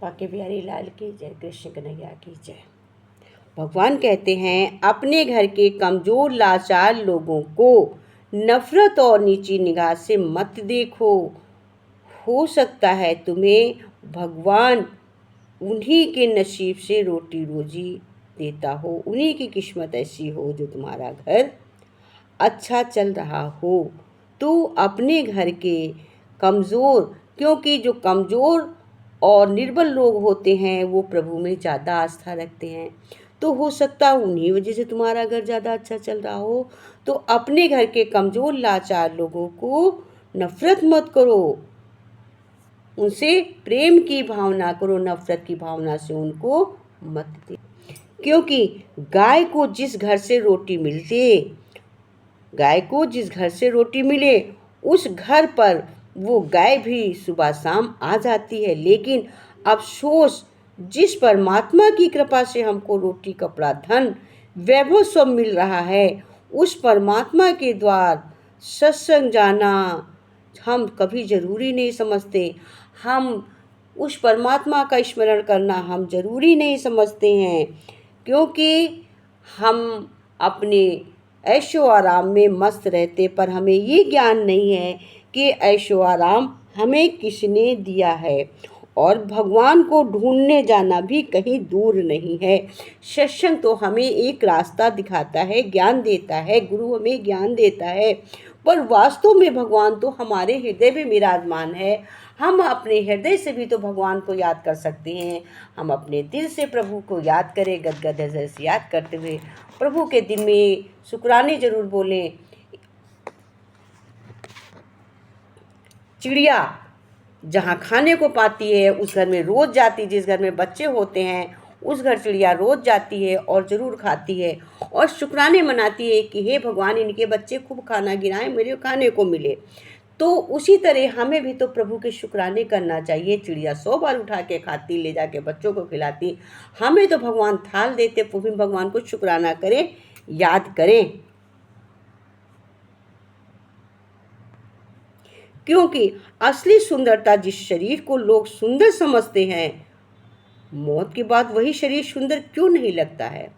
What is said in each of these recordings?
बाके बिहारी लाल की जय, कृष्ण कन्हैया की जय। भगवान कहते हैं अपने घर के कमजोर लाचार लोगों को नफरत और नीची निगाह से मत देखो। हो सकता है तुम्हें भगवान उन्हीं के नसीब से रोटी रोजी देता हो, उन्हीं की किस्मत ऐसी हो जो तुम्हारा घर अच्छा चल रहा हो। तो अपने घर के कमज़ोर, क्योंकि जो कमज़ोर और निर्बल लोग होते हैं वो प्रभु में ज़्यादा आस्था रखते हैं, तो हो सकता है उन्हीं वजह से तुम्हारा घर ज़्यादा अच्छा चल रहा हो। तो अपने घर के कमज़ोर लाचार लोगों को नफ़रत मत करो, उनसे प्रेम की भावना करो, नफ़रत की भावना से उनको मत दे। क्योंकि गाय को जिस घर से रोटी मिले उस घर पर वो गाय भी सुबह शाम आ जाती है। लेकिन अफसोस, जिस परमात्मा की कृपा से हमको रोटी कपड़ा धन वैभव सब मिल रहा है, उस परमात्मा के द्वार सत्संग जाना हम कभी ज़रूरी नहीं समझते। हम उस परमात्मा का स्मरण करना हम ज़रूरी नहीं समझते हैं, क्योंकि हम अपने ऐशो आराम में मस्त रहते, पर हमें ये ज्ञान नहीं है कि ऐशो आराम हमें किसने दिया है। और भगवान को ढूंढने जाना भी कहीं दूर नहीं है। सत्संग तो हमें एक रास्ता दिखाता है, ज्ञान देता है, गुरु हमें ज्ञान देता है, पर वास्तव में भगवान तो हमारे हृदय में विराजमान है। हम अपने हृदय से भी तो भगवान को याद कर सकते हैं। हम अपने दिल से प्रभु को याद करें, गदगद हृदय से याद करते हुए प्रभु के दिन में शुक्राने जरूर बोलें। चिड़िया जहाँ खाने को पाती है उस घर में रोज़ जाती, जिस घर में बच्चे होते हैं उस घर चिड़िया रोज़ जाती है और ज़रूर खाती है और शुक्राने मनाती है कि हे भगवान, इनके बच्चे खूब खाना गिराएं, मेरे खाने को मिले। तो उसी तरह हमें भी तो प्रभु के शुक्राने करना चाहिए। चिड़िया 100 बार उठा के खाती, ले जाके बच्चों को खिलाती, हमें तो भगवान थाल देते, फिर भगवान को शुक्राना करें, याद करें। क्योंकि असली सुंदरता, जिस शरीर को लोग सुंदर समझते हैं, मौत के बाद वही शरीर सुंदर क्यों नहीं लगता है?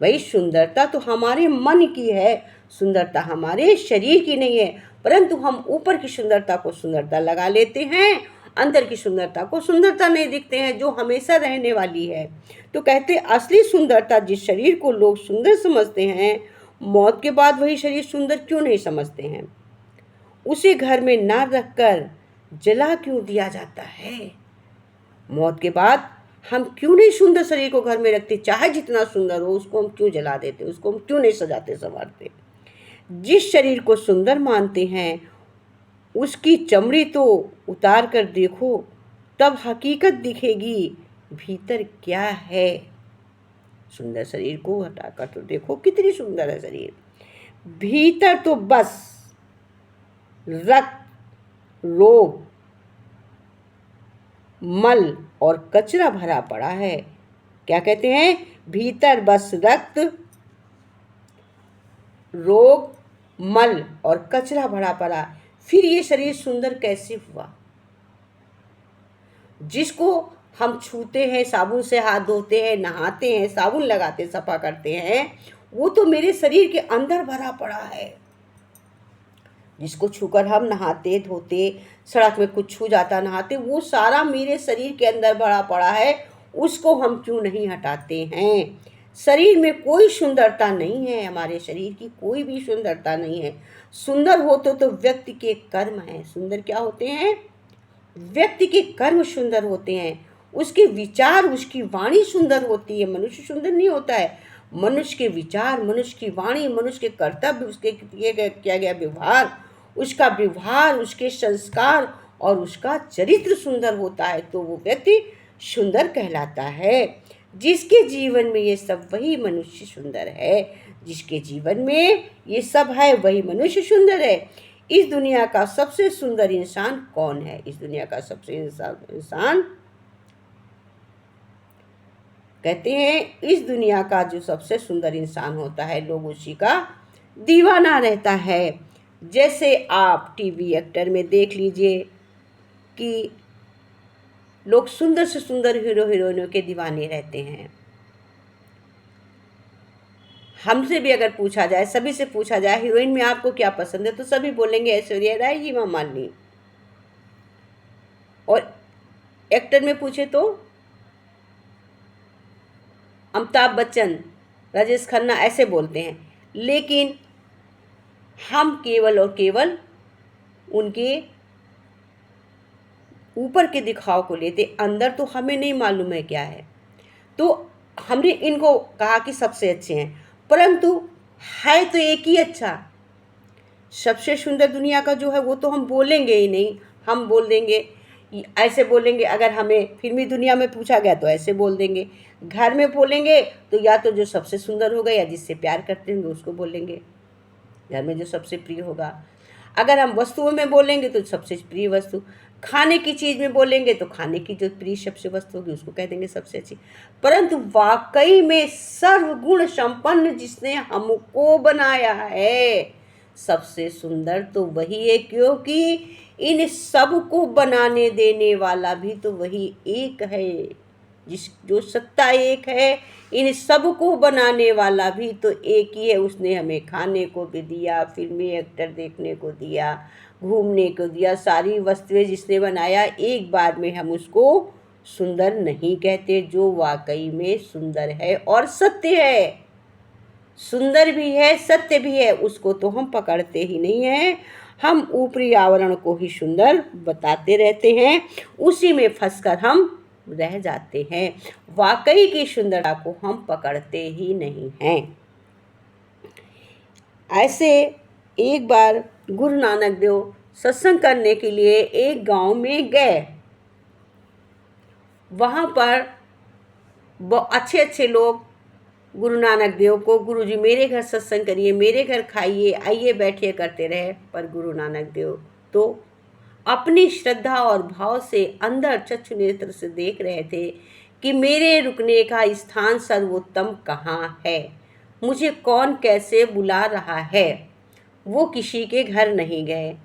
वही सुंदरता तो हमारे मन की है, सुंदरता हमारे शरीर की नहीं है। परंतु हम ऊपर की सुंदरता को सुंदरता लगा लेते हैं, अंदर की सुंदरता को सुंदरता नहीं दिखते हैं, जो हमेशा रहने वाली है। तो कहते असली सुंदरता, जिस शरीर को लोग सुंदर समझते हैं, मौत के बाद वही शरीर सुंदर क्यों नहीं समझते हैं? उसे घर में ना रखकर जला क्यों दिया जाता है? मौत के बाद हम क्यों नहीं सुंदर शरीर को घर में रखते? चाहे जितना सुंदर हो उसको हम क्यों जला देते? उसको हम क्यों नहीं सजाते संवारते? जिस शरीर को सुंदर मानते हैं उसकी चमड़ी तो उतार कर देखो, तब हकीकत दिखेगी भीतर क्या है। सुंदर शरीर को हटाकर तो देखो कितनी सुंदर है शरीर, भीतर तो बस रक्त, रोग, मल और कचरा भरा पड़ा है। क्या कहते हैं? भीतर बस रक्त, रोग, मल और कचरा भरा पड़ा, फिर ये शरीर सुंदर कैसे हुआ? जिसको हम छूते हैं, साबुन से हाथ धोते हैं, नहाते हैं, साबुन लगाते, सफा करते हैं, वो तो मेरे शरीर के अंदर भरा पड़ा है। जिसको छूकर हम नहाते धोते, सड़क में कुछ छू जाता नहाते, वो सारा मेरे शरीर के अंदर भरा पड़ा है, उसको हम क्यों नहीं हटाते हैं? शरीर में कोई सुंदरता नहीं है, हमारे शरीर की कोई भी सुंदरता नहीं है। सुंदर होते तो व्यक्ति के कर्म हैं। सुंदर क्या होते हैं? व्यक्ति के कर्म सुंदर होते हैं, उसके विचार, उसकी वाणी सुंदर होती है। मनुष्य सुंदर नहीं होता है, मनुष्य के विचार, मनुष्य की वाणी, मनुष्य के कर्तव्य, उसके किया गया व्यवहार, उसका व्यवहार, उसके संस्कार और उसका चरित्र सुंदर होता है, तो वो व्यक्ति सुंदर कहलाता है। जिसके जीवन में ये सब, वही मनुष्य सुंदर है। जिसके जीवन में ये सब है वही मनुष्य सुंदर है। इस दुनिया का सबसे सुंदर इंसान कौन है? इस दुनिया का सबसे इंसान कहते हैं, इस दुनिया का जो सबसे सुंदर इंसान होता है, लोग उसी का दीवाना रहता है। जैसे आप टीवी एक्टर में देख लीजिए कि लोग सुंदर से सुंदर हीरो हीरोइनों के दीवाने रहते हैं। हमसे भी अगर पूछा जाए, सभी से पूछा जाए हीरोइन में आपको क्या पसंद है, तो सभी बोलेंगे ऐश्वर्या राय, हेमा मालिनी। और एक्टर में पूछे तो अमिताभ बच्चन, राजेश खन्ना ऐसे बोलते हैं। लेकिन हम केवल और केवल उनके ऊपर के दिखाव को लेते, अंदर तो हमें नहीं मालूम है क्या है। तो हमने इनको कहा कि सबसे अच्छे हैं, परंतु है तो एक ही अच्छा। सबसे सुंदर दुनिया का जो है वो तो हम बोलेंगे ही नहीं। हम बोल देंगे, ऐसे बोलेंगे, अगर हमें फिल्मी दुनिया में पूछा गया तो ऐसे बोल देंगे। घर में बोलेंगे तो या तो जो सबसे सुंदर होगा या जिससे प्यार करते होंगे उसको बोलेंगे, घर में जो सबसे प्रिय होगा। अगर हम वस्तुओं में बोलेंगे तो सबसे प्रिय वस्तु, खाने की चीज़ में बोलेंगे तो खाने की जो प्रिय सबसे वस्तु होगी उसको कह देंगे सबसे अच्छी। परंतु वाकई में सर्वगुण संपन्न जिसने हमको बनाया है, सबसे सुंदर तो वही है, क्योंकि इन सब को बनाने देने वाला भी तो वही एक है। जो सत्ता एक है, इन सब को बनाने वाला भी तो एक ही है। उसने हमें खाने को भी दिया, फिल्मी एक्टर देखने को दिया, घूमने को दिया, सारी वस्तुएं जिसने बनाया, एक बार में हम उसको सुंदर नहीं कहते। जो वाकई में सुंदर है और सत्य है, सुंदर भी है सत्य भी है, उसको तो हम पकड़ते ही नहीं हैं। हम ऊपरी आवरण को ही सुंदर बताते रहते हैं, उसी में फंसकर हम रह जाते हैं। वाकई की सुंदरता को हम पकड़ते ही नहीं हैं। ऐसे एक बार गुरु नानक देव सत्संग करने के लिए एक गांव में गए। वहाँ पर अच्छे अच्छे लोग गुरु नानक देव को, गुरु जी मेरे घर सत्संग करिए, मेरे घर खाइए, आइए बैठिए करते रहे। पर गुरु नानक देव तो अपनी श्रद्धा और भाव से अंदर चक्षु नेत्र से देख रहे थे कि मेरे रुकने का स्थान सर्वोत्तम कहाँ है, मुझे कौन कैसे बुला रहा है। वो किसी के घर नहीं गए।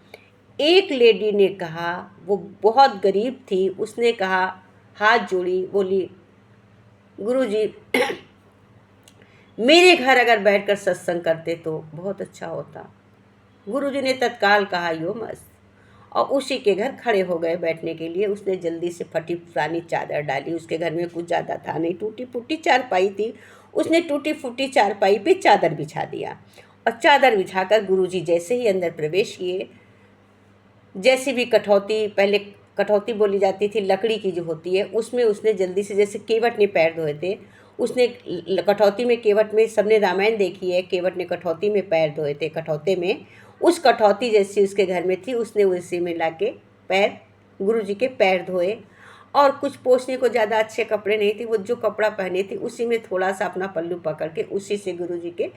एक लेडी ने कहा, वो बहुत गरीब थी, उसने कहा, हाथ जोड़ी, बोली, गुरुजी मेरे घर अगर बैठकर सत्संग करते तो बहुत अच्छा होता। गुरुजी ने तत्काल कहा, यो मस्त, और उसी के घर खड़े हो गए बैठने के लिए। उसने जल्दी से फटी पुरानी चादर डाली, उसके घर में कुछ ज़्यादा था नहीं, टूटी फूटी चारपाई थी। उसने टूटी फूटी चारपाई पे चादर बिछा दिया, और चादर बिछाकर गुरुजी जैसे ही अंदर प्रवेश किए, जैसे भी कठौती, पहले कठौती बोली जाती थी लकड़ी की जो होती है, उसमें उसने जल्दी से, जैसे केवट ने पैर धोए थे, उसने कठौती में, केवट में, सबने रामायण देखी है, केवट ने कठौती में पैर धोए थे, कठौते में, उस कठौती जैसी उसके घर में थी, उसने उसी में लाके पैर, गुरुजी के पैर धोए। और कुछ पोंछने को ज़्यादा अच्छे कपड़े नहीं थे, वो जो कपड़ा पहने थी उसी में थोड़ा सा अपना पल्लू पकड़ के उसी से गुरुजी के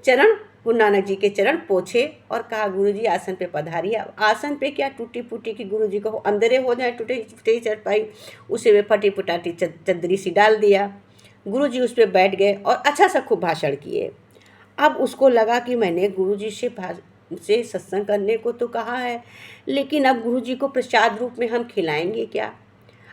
चरण, गुरु नानक जी के चरण पोछे और कहा, गुरुजी आसन पे पधारिए। अब आसन पे क्या, टूटी फूटी की गुरुजी को अंदरे हो जाए, टूटी फूटी चारपाई, उसे में फटी फुटाटी चद्दरी सी डाल दिया। गुरुजी उस पर बैठ गए और अच्छा सा खूब भाषण किए। अब उसको लगा कि मैंने गुरुजी से सत्संग करने को तो कहा है, लेकिन अब गुरुजी को प्रसाद रूप में हम खिलाएंगे क्या।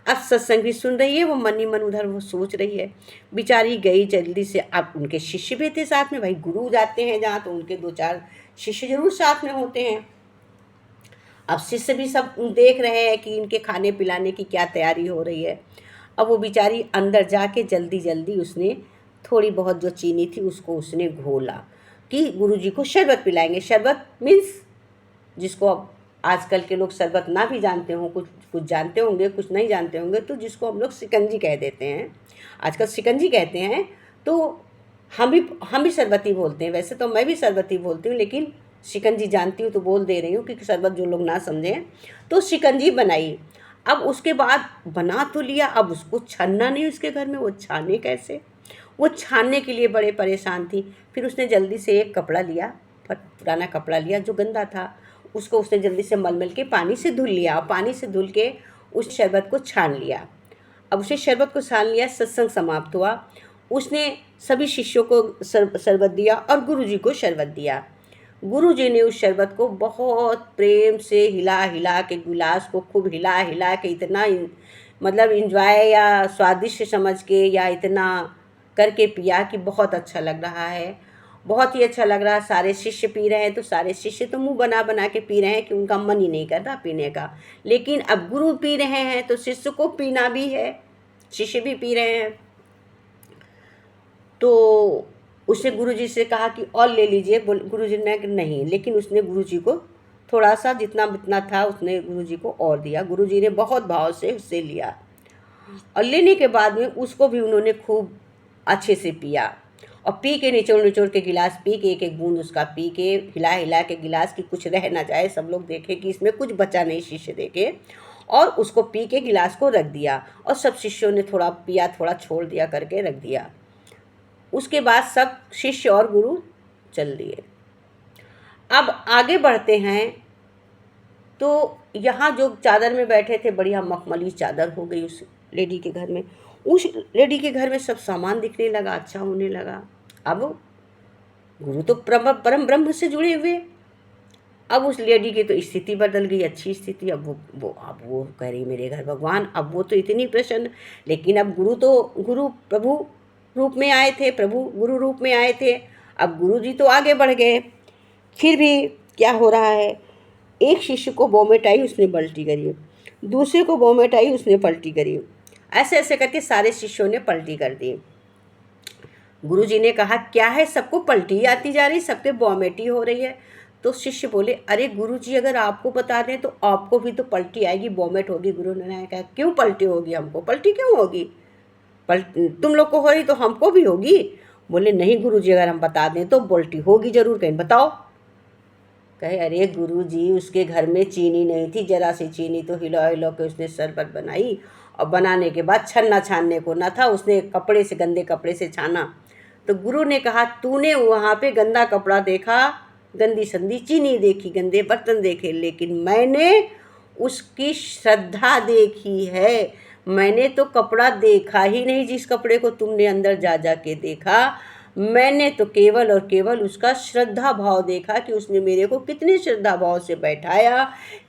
अब सत्संग भी सुन रही है, वो मन ही मन उधर वो सोच रही है। बेचारी गई जल्दी से। अब उनके शिष्य भी थे साथ में, भाई गुरु जाते हैं जहाँ तो उनके 2-4 शिष्य जरूर साथ में होते हैं। अब शिष्य भी सब देख रहे हैं कि इनके खाने पिलाने की क्या तैयारी हो रही है। अब वो बेचारी अंदर जाके जल्दी जल्दी उसने थोड़ी बहुत जो चीनी थी उसको उसने घोला कि गुरुजी को शरबत पिलाएंगे। शरबत मीन्स जिसको अब आजकल के लोग शरबत ना भी जानते हों, कुछ कुछ जानते होंगे, कुछ नहीं जानते होंगे, तो जिसको हम लोग शिकंजी कह देते हैं, आजकल शिकंजी कहते हैं। तो हम भी शरबती बोलते हैं, वैसे तो मैं भी शरबती बोलती हूँ, लेकिन शिकंजी जानती हूँ तो बोल दे रही हूँ कि शरबत जो लोग ना समझें। तो शिकंजी बनाई। अब उसके बाद बना तो लिया, अब उसको छानना नहीं, उसके घर में वो छाने कैसे। वो छानने के लिए बड़े परेशान थी। फिर उसने जल्दी से एक कपड़ा लिया, पुराना कपड़ा लिया जो गंदा था, उसको उसने जल्दी से मल के पानी से धुल लिया, और पानी से धुल के उस शरबत को छान लिया। अब उसे शरबत को छान लिया, सत्संग समाप्त हुआ। उसने सभी शिष्यों को शरबत दिया और गुरुजी को शरबत दिया। गुरुजी ने उस शरबत को बहुत प्रेम से हिला हिला के, गिलास को खूब हिला हिला के, इतना मतलब इंजॉय या स्वादिष्ट समझ के या इतना करके पिया कि बहुत अच्छा लग रहा है, बहुत ही अच्छा लग रहा है। सारे शिष्य पी रहे हैं तो सारे शिष्य तो मुंह बना बना के पी रहे हैं कि उनका मन ही नहीं कर रहा पीने का। लेकिन अब गुरु पी रहे हैं तो शिष्य को पीना भी है, शिष्य भी पी रहे हैं। तो उसने गुरुजी से कहा कि और ले लीजिए। गुरुजी ने कहा नहीं, लेकिन उसने गुरुजी को थोड़ा सा जितना जितना था उसने गुरुजी को और दिया। गुरुजी ने बहुत भाव से उससे लिया और लेने के बाद में उसको भी उन्होंने खूब अच्छे से पिया और पी के निचोड़ निचोड़ के गिलास पी के, एक एक बूंद उसका पी के, हिला हिला के गिलास की कुछ रह ना जाए, सब लोग देखे कि इसमें कुछ बचा नहीं, शिष्य देखे, और उसको पी के गिलास को रख दिया और सब शिष्यों ने थोड़ा पिया, थोड़ा छोड़ दिया करके रख दिया। उसके बाद सब शिष्य और गुरु चल दिए। अब आगे बढ़ते हैं तो यहाँ जो चादर में बैठे थे, बढ़िया मखमली चादर हो गई उस लेडी के घर में। उस लेडी के घर में सब सामान दिखने लगा, अच्छा होने लगा। अब गुरु तो परम ब्रह्म से जुड़े हुए। अब उस लेडी की तो स्थिति बदल गई, अच्छी स्थिति। अब वो कह रही मेरे घर भगवान, अब वो तो इतनी प्रसन्न। लेकिन अब गुरु प्रभु रूप में आए थे, प्रभु गुरु रूप में आए थे। अब गुरु जी तो आगे बढ़ गए। फिर भी क्या हो रहा है, एक शिष्य को वोमिट आई, उसने पलटी करी, दूसरे को वोमिट आई, उसने पलटी करी, ऐसे ऐसे करके सारे शिष्यों ने पलटी कर दी। गुरुजी ने कहा क्या है, सबको पलटी आती जा रही, सबके वोमिट ही हो रही है। तो शिष्य बोले अरे गुरुजी, अगर आपको बता दें तो आपको भी तो पलटी आएगी, वोमिट होगी। गुरु ने कहा क्यों पलटी होगी, हमको पलटी क्यों होगी, तुम लोग को हो रही तो हमको भी होगी। बोले नहीं गुरुजी, अगर हम बता दें तो पलटी होगी जरूर, कहीं बताओ। कहे अरे गुरुजी, उसके घर में चीनी नहीं थी, जरा सी चीनी तो हिलो हिलो के उसने शरबत बनाई और बनाने के बाद छन्ना छानने को ना था, उसने कपड़े से, गंदे कपड़े से छाना। तो गुरु ने कहा तूने वहाँ पे गंदा कपड़ा देखा, गंदी संदी चीनी देखी, गंदे बर्तन देखे, लेकिन मैंने उसकी श्रद्धा देखी है। मैंने तो कपड़ा देखा ही नहीं जिस कपड़े को तुमने अंदर जा जा के देखा, मैंने तो केवल और केवल उसका श्रद्धा भाव देखा कि उसने मेरे को कितने श्रद्धा भाव से बैठाया,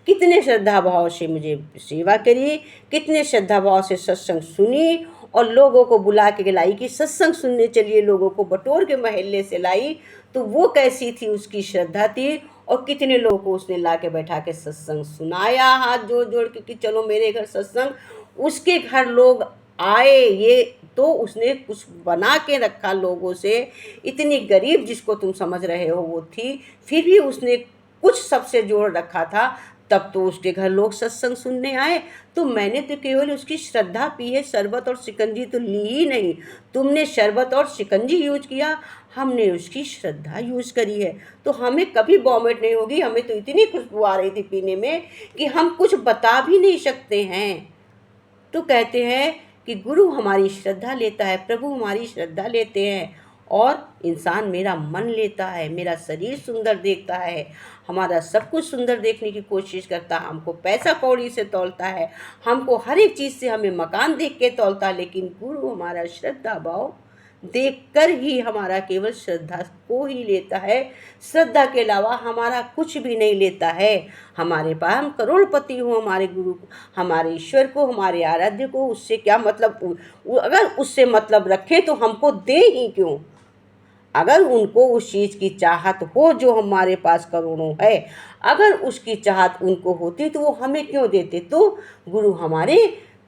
कितने श्रद्धा भाव से मुझे सेवा करी, कितने श्रद्धा भाव से सत्संग सुनी और लोगों को बुला के लाई कि सत्संग सुनने चलिए, लोगों को बटोर के महल्ले से लाई। तो वो कैसी थी, उसकी श्रद्धा थी। और कितने लोगों को उसने ला के बैठा के सत्संग सुनाया, हाथ जोड़ जोड़ के कि चलो मेरे घर सत्संग। उसके घर लोग आए, ये तो उसने कुछ बना के रखा लोगों से। इतनी गरीब जिसको तुम समझ रहे हो वो थी, फिर भी उसने कुछ सबसे जोड़ रखा था, तब तो उसके घर लोग सत्संग सुनने आए। तो मैंने तो केवल उसकी श्रद्धा पी है, शरबत और शिकंजी तो ली ही नहीं। तुमने शरबत और शिकंजी यूज किया, हमने उसकी श्रद्धा यूज करी है, तो हमें कभी वॉमिट नहीं होगी। हमें तो इतनी खुशबू आ रही थी पीने में कि हम कुछ बता भी नहीं सकते हैं। तो कहते हैं कि गुरु हमारी श्रद्धा लेता है, प्रभु हमारी श्रद्धा लेते हैं, और इंसान मेरा मन लेता है, मेरा शरीर सुंदर देखता है, हमारा सब कुछ सुंदर देखने की कोशिश करता है, हमको पैसा कौड़ी से तौलता है, हमको हर एक चीज़ से हमें मकान देख के तौलता है। लेकिन गुरु हमारा श्रद्धा भाव देखकर ही हमारा केवल श्रद्धा को ही लेता है, श्रद्धा के अलावा हमारा कुछ भी नहीं लेता है। हमारे पास, हम करोड़पति हो, हमारे गुरु को, हमारे ईश्वर को, हमारे आराध्य को उससे क्या मतलब, अगर उससे मतलब रखें तो हमको दे ही क्यों। अगर उनको उस चीज़ की चाहत हो जो हमारे पास करोड़ों है, अगर उसकी चाहत उनको होती तो वो हमें क्यों देते। तो गुरु हमारे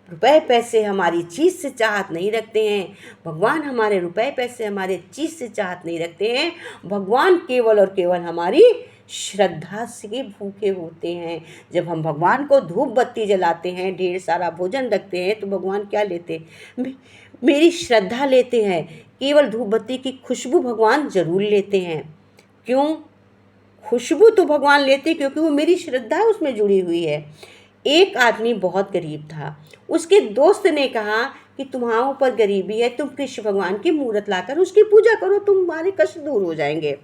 रुपए पैसे, हमारी चीज़ से चाहत नहीं रखते हैं। भगवान हमारे रुपए पैसे, हमारे चीज़ से चाहत नहीं रखते हैं। भगवान केवल और केवल हमारी श्रद्धा से भूखे होते हैं। जब हम भगवान को धूप बत्ती जलाते हैं, ढेर सारा भोजन रखते हैं, तो भगवान क्या लेते हैं, मेरी श्रद्धा लेते हैं। केवल धूप बत्ती की खुशबू भगवान ज़रूर लेते हैं। क्यों? खुशबू तो भगवान लेते क्योंकि वो मेरी श्रद्धा उसमें जुड़ी हुई है। एक आदमी बहुत गरीब था, उसके दोस्त ने कहा कि तुम्हारे ऊपर गरीबी है, तुम कृष्ण भगवान की मूर्त लाकर उसकी पूजा करो, तुम्हारे कष्ट दूर हो जाएंगे।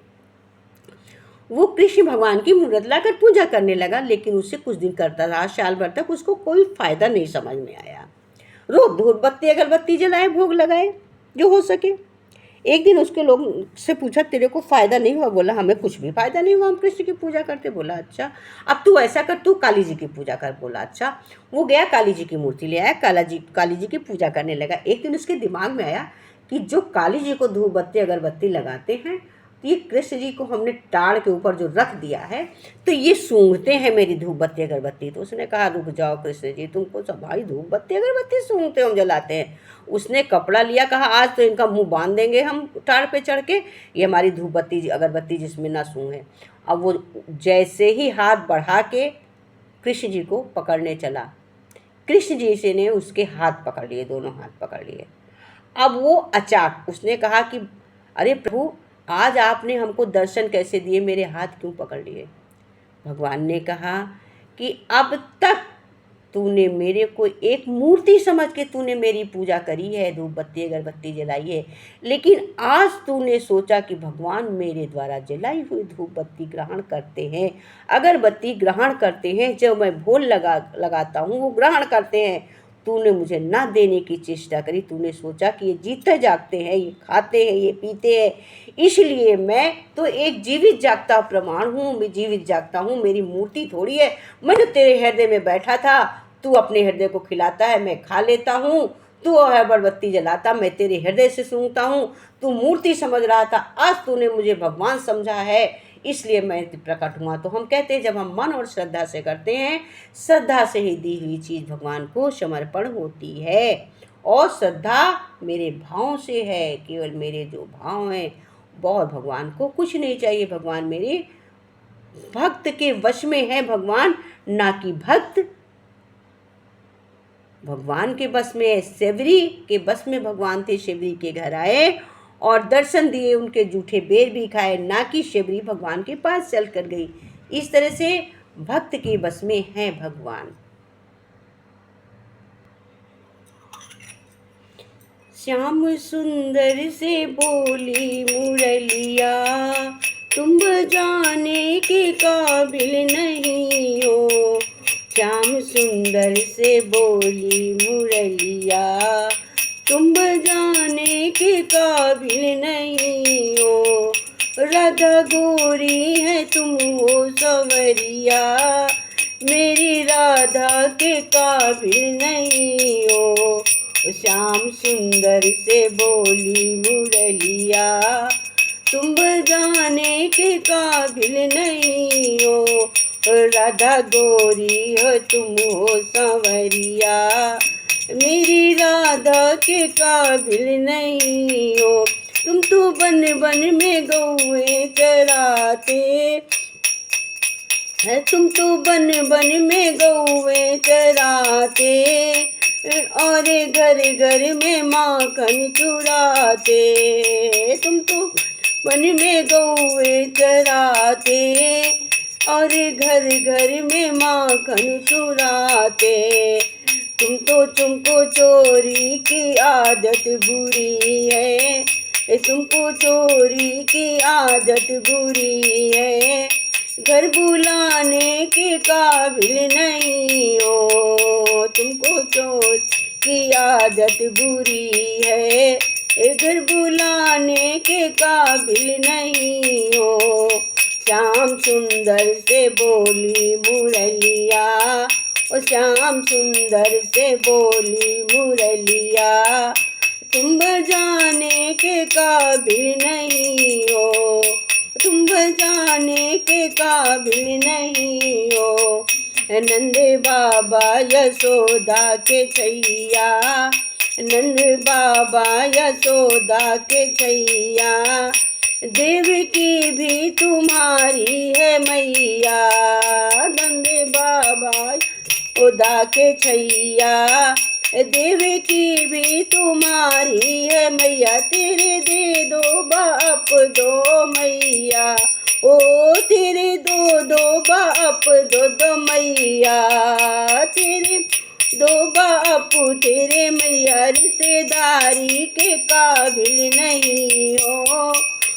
वो कृष्ण भगवान की मूर्त लाकर पूजा करने लगा, लेकिन उससे कुछ दिन करता रहा, साल भर तक उसको कोई फायदा नहीं समझ में आया। रोज धूप बत्ती अगरबत्ती जलाए, भोग लगाए जो हो सके। एक दिन उसके लोग से पूछा तेरे को फ़ायदा नहीं हुआ? बोला हमें कुछ भी फ़ायदा नहीं हुआ, हम कृष्ण की पूजा करते। बोला अच्छा, अब तू ऐसा कर, तू काली जी की पूजा कर। बोला अच्छा। वो गया काली जी की मूर्ति ले आया, काली जी की पूजा करने लगा। एक दिन उसके दिमाग में आया कि जो काली जी को धूप बत्ती अगरबत्ती लगाते हैं, तो ये कृष्ण जी को हमने टाड़ के ऊपर जो रख दिया है, तो ये सूंघते हैं मेरी धूप बत्ती अगरबत्ती। तो उसने कहा रुक जाओ कृष्ण जी, तुमको सब भाई धूप बत्ती अगरबत्ती सूंघते हो, हम जलाते हैं। उसने कपड़ा लिया, कहा आज तो इनका मुंह बांध देंगे हम टाड़ पे चढ़ के, ये हमारी धूप बत्ती अगरबत्ती जिसमें ना सूंघे। अब वो जैसे ही हाथ बढ़ा के कृष्ण जी को पकड़ने चला, कृष्ण जी से ने उसके हाथ पकड़ लिए, दोनों हाथ पकड़ लिए। अब वो अचाक उसने कहा कि अरे प्रभु, आज आपने हमको दर्शन कैसे दिए, मेरे हाथ क्यों पकड़ लिए? भगवान ने कहा कि अब तक तूने मेरे को एक मूर्ति समझ के तूने मेरी पूजा करी है, धूप बत्ती अगरबत्ती जलाई है, लेकिन आज तूने सोचा कि भगवान मेरे द्वारा जलाई हुई धूप बत्ती ग्रहण करते हैं, अगरबत्ती ग्रहण करते हैं, जब मैं भोल लगाता हूँ वो ग्रहण करते हैं। तूने मुझे ना देने की चेष्टा करी, तूने सोचा कि ये जीते जागते हैं, ये खाते हैं, ये पीते हैं, इसलिए मैं तो एक जीवित जागता प्रमाण हूँ, मैं जीवित जागता हूँ, मेरी मूर्ति थोड़ी है। मैं तो तेरे हृदय में बैठा था, तू अपने हृदय को खिलाता है, मैं खा लेता हूँ। तू अगरबत्ती जलाता, मैं तेरे हृदय से सूंघता हूँ। तू मूर्ति समझ रहा था, आज तूने मुझे भगवान समझा है, इसलिए मैं प्रकट हुआ। तो हम कहते हैं जब हम मन और श्रद्धा से करते हैं, श्रद्धा से ही दी हुई चीज़ भगवान को समर्पण होती है। और श्रद्धा मेरे भाव से है, केवल मेरे जो भाव हैं, बहुत भगवान को कुछ नहीं चाहिए। भगवान मेरे भक्त के वश में है, भगवान ना कि भक्त भगवान के बस में है। सेवरी के बस में भगवान थे, सेवरी के घर आए और दर्शन दिए, उनके जूठे बेर भी खाए, ना कि सेवरी भगवान के पास चल कर गई। इस तरह से भक्त के बस में है भगवान। श्याम सुंदर से बोली मुरलिया, तुम बजाने के काबिल नहीं हो। श्याम सुंदर से बोली मुरलिया, तुम बजाने के काबिल नहीं हो। राधा गोरी है तुम हो सवरिया, मेरी राधा के काबिल नहीं हो। श्याम सुंदर से बोली मुरलिया, तुम बजाने के काबिल नहीं हो। राधा गोरी हो तुम हो सांवरिया, मेरी राधा के काबिल नहीं हो। तुम तो बन बन में गौए चराते, तुम तो बन बन में गौए चराते, और घर घर में माखन चुराते। तुम तो वन में गौए चराते, और घर घर में माखन चुराते। तुमको चोरी की आदत बुरी है, तुमको चोरी की आदत बुरी है। घर बुलाने के काबिल नहीं हो, तुमको चोर की आदत बुरी है। घर बुलाने के काबिल नहीं हो। श्याम सुंदर से बोली मुरलिया, ओ श्याम सुंदर से बोली मुरलिया, तुम बजाने के काबिल नहीं हो, तुम बजाने के काबिल नहीं हो। नंद बाबा यशोदा के छैया, नंद बाबा यशोदा के छैया, देवकी भी तुम्हारी है मैया। नंद बाबा यशोदा के छैया, देवकी भी तुम्हारी है मैया। तेरे दे दो बाप दो मैया, ओ तेरे दो बाप दो मैया। तेरे दो बाप तेरे मैया, रिश्तेदारी के काबिल नहीं हो,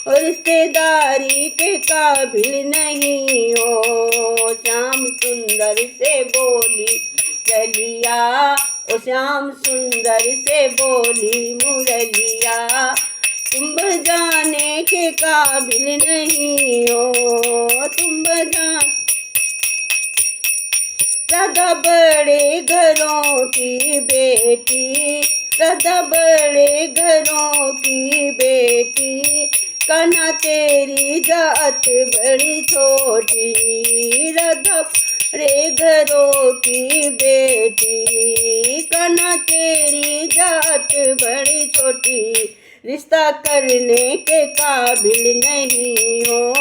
रिश्तेदारी के काबिल नहीं हो। श्याम सुंदर से बोली चलिया, ओ श्याम सुंदर से बोली मुरलिया, तुम बजाने के काबिल नहीं हो, तुम बजाने राधा बड़े घरों की बेटी, राधा बड़े घरों की बेटी, कान्हा तेरी जात बड़ी छोटी, राधा बड़े घरों की बेटी, कान्हा तेरी जात बड़ी छोटी, रिश्ता करने के काबिल नहीं हो,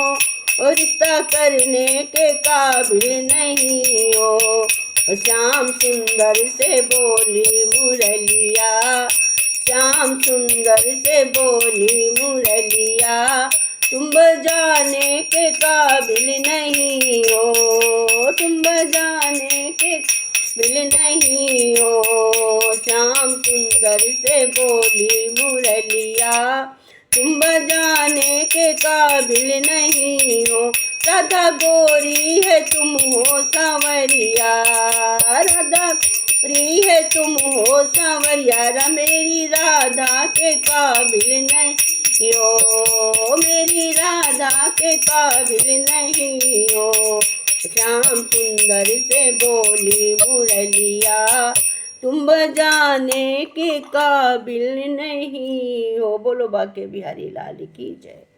और रिश्ता करने के काबिल नहीं हो। श्याम सुंदर से बोली मुरलिया, श्याम सुंदर से बोली मुरलिया, तुम बजाने के काबिल नहीं हो, तुम बजाने के काबिल नहीं हो। श्याम सुंदर से बोली मुरलिया, तुम बजाने के काबिल नहीं हो। राधा गोरी है तुम हो सांवरिया, राधा गोरी है तुम हो सांवरिया, मेरी राधा के काबिल नहीं हो, मेरी राधा के काबिल नहीं हो। श्याम सुंदर से बोली मुरलिया, तुम बजाने के काबिल नहीं हो। बोलो बाके बिहारी लाल की जय।